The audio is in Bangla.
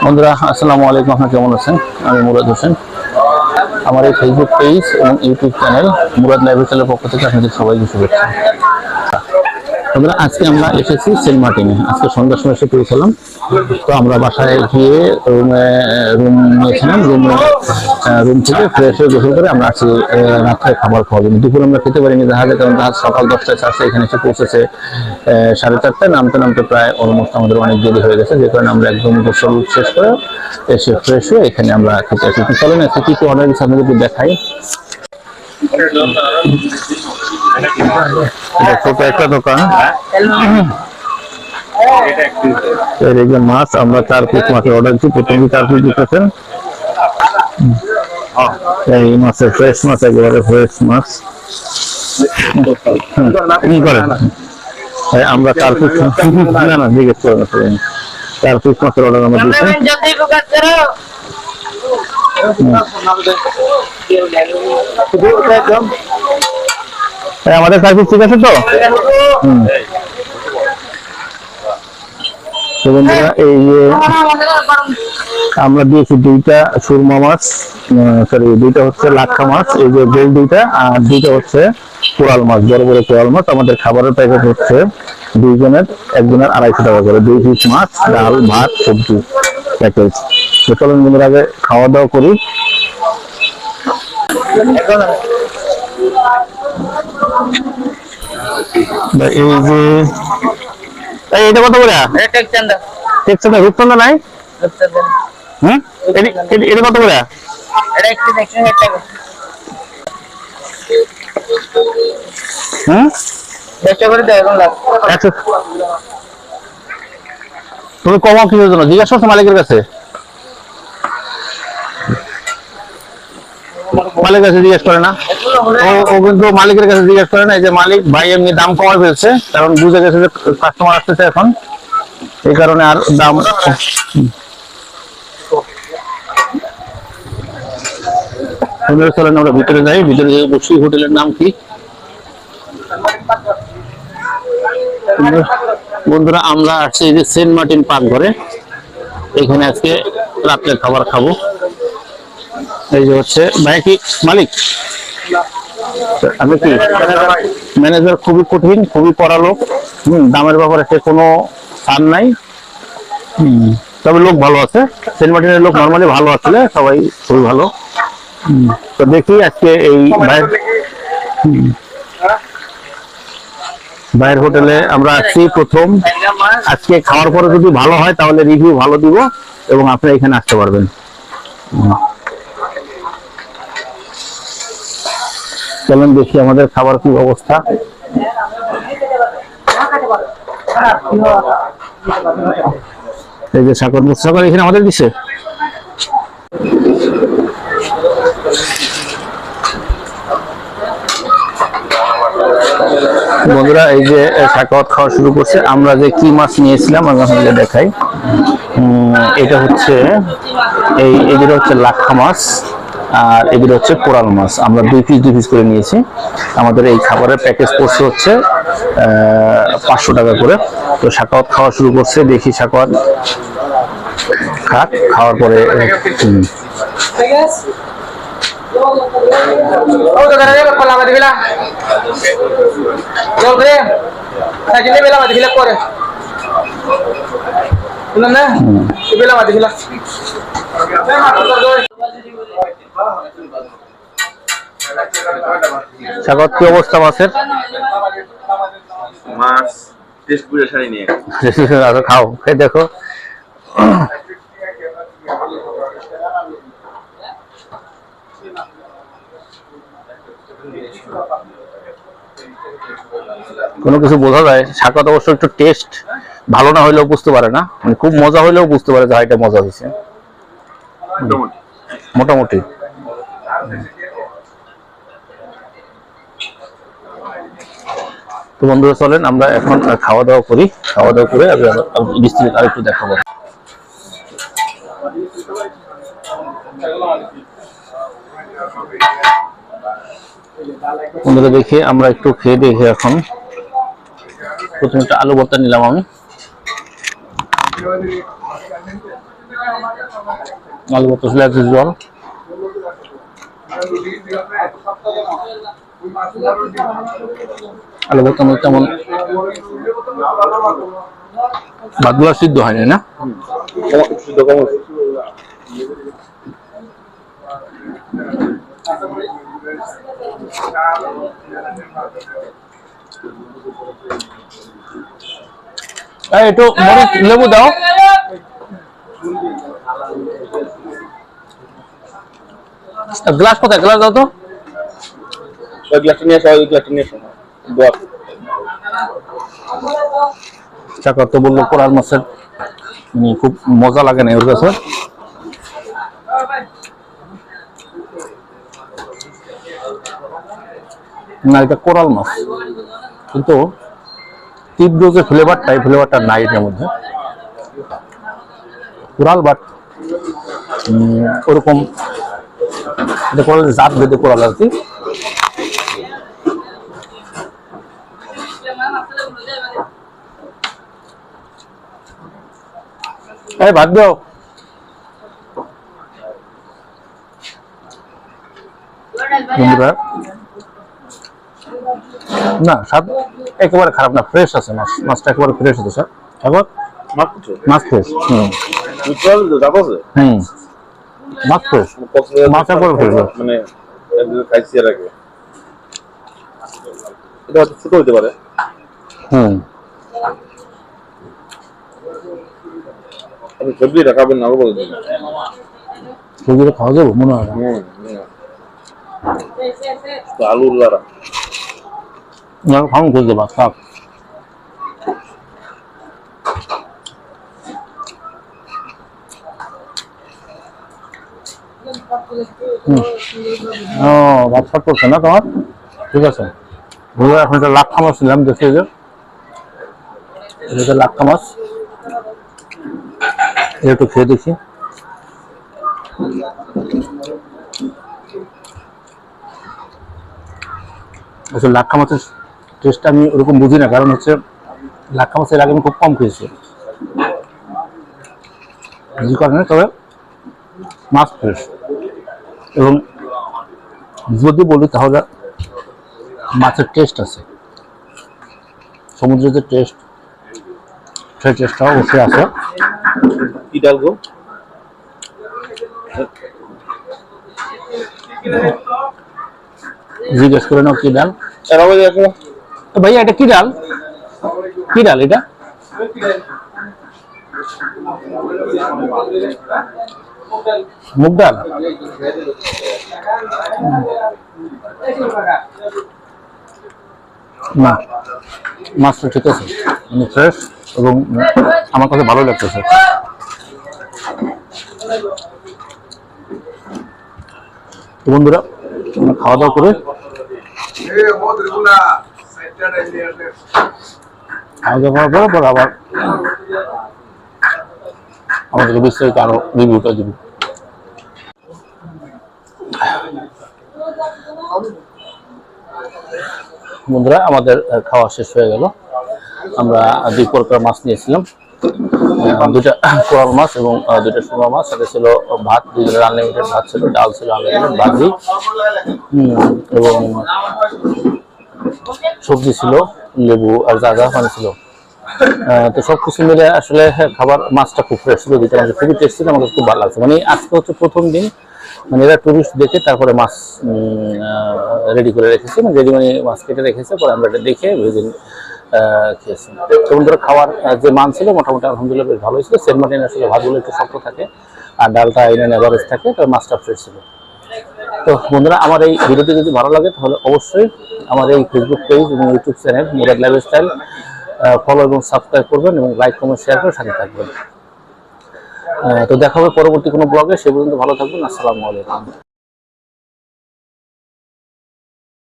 বন্ধুরা আসসালামু আলাইকুম, আপনারা কেমন আছেন? আমি মুরাদ হোসেন। আমার এই ফেসবুক পেজ এবং ইউটিউব চ্যানেল মুরাদ লাইফস্টাইলের পক্ষ থেকে আপনাদের সবাইকে শুভেচ্ছা। বন্ধুরা, আজকে আমরা এসেছি সেন্ট মার্টিনে। আজকে সন্ধ্যার সময় এসে পৌঁছালাম। তো আমরা বাসায় গিয়ে রুম নিয়েছিলাম। রুম থেকে ফ্রেশ হয়ে গোসল করে আমরা আসছি রাত্রে খাবার খাওয়ার জন্য। দুপুর আমরা খেতে পারিনি জাহাজে, কারণ জাহাজ সকাল 10টায় ছাড়ছে, এখানে এসে পৌঁছেছে 4:30টায়। নামতে নামতে প্রায় অলমোস্ট আমাদের অনেক দেরি হয়ে গেছে, যে কারণে আমরা একদম গোসল শেষ করে এসে ফ্রেশ হয়ে এখানে আমরা খেতে আসি। চলেন আজকে কি কি অর্ডার দিচ্ছি আপনাদেরকে দেখাই। ছোট একটা দোকান, মাছ আমরা 4 পিস মাছের অর্ডার দিচ্ছি। প্রথমে 4 পিস দিতেছেন। এই মাছের ফ্রেশ মাছ, একেবারে ফ্রেশ মাছ। আমরা 4 পিস না জিজ্ঞেস করে 4 পিস মাছের অর্ডার আমরা দিচ্ছি। আমাদের 4 পিস ঠিক আছে তো? এই যে আমরা দিয়েছি 2টা সুরমা মাছ, সরি 2টা হচ্ছে লাক্ষা মাছ, এই যে গোল 2টা, আর 2টা হচ্ছে কোরাল মাছ, বড় বড় কোরাল মাছ। আমাদের খাবারের প্যাকেট হচ্ছে 2জনের 1জনের 250 টাকা করে, 2 পিস মাছ, ডাল, ভাত, সবজি প্যাকেজ। তো চলুন দিনের আগে খাওয়া দাওয়া করি। এই যে এটা কত করে? রূপচন্দা নাই? এটা কত করে? তুমি কমাও কিসের জন্য? জিজ্ঞাসা করছো মালিকের কাছে? মালিকের কাছে জিজ্ঞেস করে না? ও কিন্তু মালিকের কাছে জিজ্ঞেস করে না। এই যে মালিক ভাই এমনি দাম কমায় ফেলছে, কারণ বুঝে গেছে যে কাস্টমার আসতেছে এখন, এই কারণে আর দাম। চলেন আমরা ভিতরে যাই। ভিতরে যাই বসি। হোটেলের নাম কি? বন্ধুরা, আমরা আসছি এই যে সেন্ট মার্টিন পার্ক ঘরে। এখানে আজকে রাত্রে খাবার খাবো। এই যে হচ্ছে ভাই, কি মালিক? আমি কি ম্যানেজার? খুবই কঠিন, খুবই কড়া লোক। দামের ব্যাপারে সে কোনো ছাড় নাই। তবে লোক ভালো আছে। সেন্ট মার্টিনের লোক নর্মালি ভালো আসলে, সবাই খুবই ভালো। তো দেখি আজকে এই বাইরের হোটেলে আমরা আসছি প্রথম। আজকে খাওয়ার পরে যদি ভালো হয় তাহলে রিভিউ ভালো দিব এবং আপনি এখানে আসতে পারবেন। চলেন দেখি আমাদের খাবার কি অবস্থা। এই যে সাগর মুসাগর এখানে আমাদের দিচ্ছে। বন্ধুরা, এই যে সাকাওয়াত খাওয়া শুরু করছে। আমরা যে কি মাছ নিয়েছিলাম আমি আপনাদের দেখাই। এটা হচ্ছে এগুলো হচ্ছে লাক্ষা মাছ, আর এগুলো হচ্ছে কোরাল মাছ। আমরা 2 পিস করে নিয়েছি। আমাদের এই খাবারের প্যাকেজ পড়ছে হচ্ছে 500 টাকা করে। তো সাকাওয়াত খাওয়া শুরু করছে। দেখি সাকাওয়াত খাওয়ার পরে সাগর কি অবস্থা মাছের? মাছ টেস্ট করে সারি নিয়ে খাও, খেয়ে দেখো। কোনো কিছু বোঝা যায়। সাকাত অবশ্য একটু টেস্ট ভালো না হইলেও বুঝতে পারে না, মানে খুব মজা হইলেও বুঝতে পারে যে এটা মজা হয়েছে মোটামুটি। তো বন্ধুরা, চলেন আমরা এখন খাওয়া দাওয়া করি। খাওয়া দাওয়া করে বিস্তারিত আরেকটু দেখাবো। বন্ধুরা, দেখি আমরা একটু খেয়ে দেখি। এখন প্রথমে একটা আলু ভর্তা নিলাম আমি। আলু ভর্তা ছিল 1 কেজি জল। আলু ভর্তা মধ্যে তেমন ভাতগুলো সিদ্ধ হয়নি না? একটু মরিচ লেবু দাও। গ্লাস কোথায়? গ্লাস দাও তো। গ্লাসটা নিয়ে আসো, ওই গ্লাসটা নিয়ে আসো। চাকর তো বললো কোরাল মাছের খুব মজা লাগে না ওর কাছে। না, এটা কোরাল মাছ, কিন্তু তীব্র যে ফ্লেভারটা, এই ফ্লেভারটা নাই এটার মধ্যে। কোরাল বাট ওরকম এটা কোরালের জাত ভেদে কোরাল আর কি। এই ভাত দাও। বন্ধুরা, না স্বাদ একেবারে খারাপ না, ফ্রেশ আছে মাছ। মাছটা একেবারে ফ্রেশ আছে স্যার। এখন মাছ ফ্রেশ। মাছ ফ্রেশ, মাছ একেবারে ফ্রেশ। মানে খাইছি এর আগে, এটা হয়তো ছোট হতে পারে। আপনি সবজিটা খাবেন না, আরো বলে দিন। সবজিটা খাওয়া যাবো মনে হয়। আলুর লাড়া খাওয়ান খুঁজতে পার থাক। ও ভাত ফাট করছে না তোমার? ঠিক আছে। এখন একটা লাক্ষা মাছ নিলাম, দেখছি যে এটা লাক্ষা মাছ, একটু খেয়ে দেখি। আসলে লাক্ষা মাছের টেস্টটা আমি ওরকম বুঝি না, কারণ হচ্ছে লাক্ষা মাছের আগে আমি খুব কম খেয়েছি, যে কারণে। তবে মাছ ফ্রেশ, এবং যদি বলি তাহলে মাছের টেস্ট আছে, সমুদ্রের যে টেস্ট, সেই টেস্টটা অবশ্যই আছে। কি ডাল গো? জিজ্ঞেস করে নাও কি ডাল। তো ভাইয়া এটা কি ডাল? কি ডাল এটা? মুগ ডাল। না, মাছটা ঠিক আছে, মানে ফ্রেশ, এবং আমার কাছে ভালো লাগতেছে। তো বন্ধুরা, খাওয়া দাওয়া করে খাওয়া দাওয়া করার পর আবার আমাদেরকে বিস্তারিত আরো রিভিউটা দিব। বন্ধুরা, আমাদের খাওয়া শেষ হয়ে গেল। আমরা 2 প্রকার মাছ নিয়েছিলাম, 2টা কোরাল মাছ এবং 2টা সুরমা মাছ। সাথে ছিল ভাত, 2 জনের আনলিমিটেড ভাত ছিল, ডাল ছিল আনলিমিটেড, ভাজি, এবং সবজি ছিল, লেবু আর যা যা পানি ছিল। তো সবকিছু মিলে আসলে খাবার, মাছটা খুব ফ্রেশ ছিল, 2টা মাছ খুবই টেস্ট ছিল, আমাকে খুব ভালো লাগছে। মানে আজকে হচ্ছে প্রথম দিন, মানে এরা টুরিস্ট দেখে তারপরে মাছ রেডি করে রেখেছে, মানে রেডি মানে মাছ কেটে রেখেছে, পরে আমরা এটা দেখে ভেজে খেয়েছি। তো বন্ধুরা, খাওয়ার যে মান ছিল মোটামুটি আলহামদুলিল্লাহ বেশ ভালো হয়েছিল। সেন্ট মার্টিন আসলে ভাতগুলো একটু শক্ত থাকে, আর ডালটা এভারেজ থাকে, তো মাছটা ফ্রেশ ছিল। তো বন্ধুরা, আমার এই ভিডিওটি যদি ভালো লাগে তাহলে অবশ্যই আমার এই ফেসবুক পেজ এবং YouTube channel Murad lifestyle follow এবং সাবস্ক্রাইব করবেন, এবং লাইক কমেন্ট শেয়ার করে সাথে থাকবেন। তো দেখা হবে পরবর্তী কোনো ব্লগে। সে পর্যন্ত ভালো থাকবেন। আসসালামু আলাইকুম।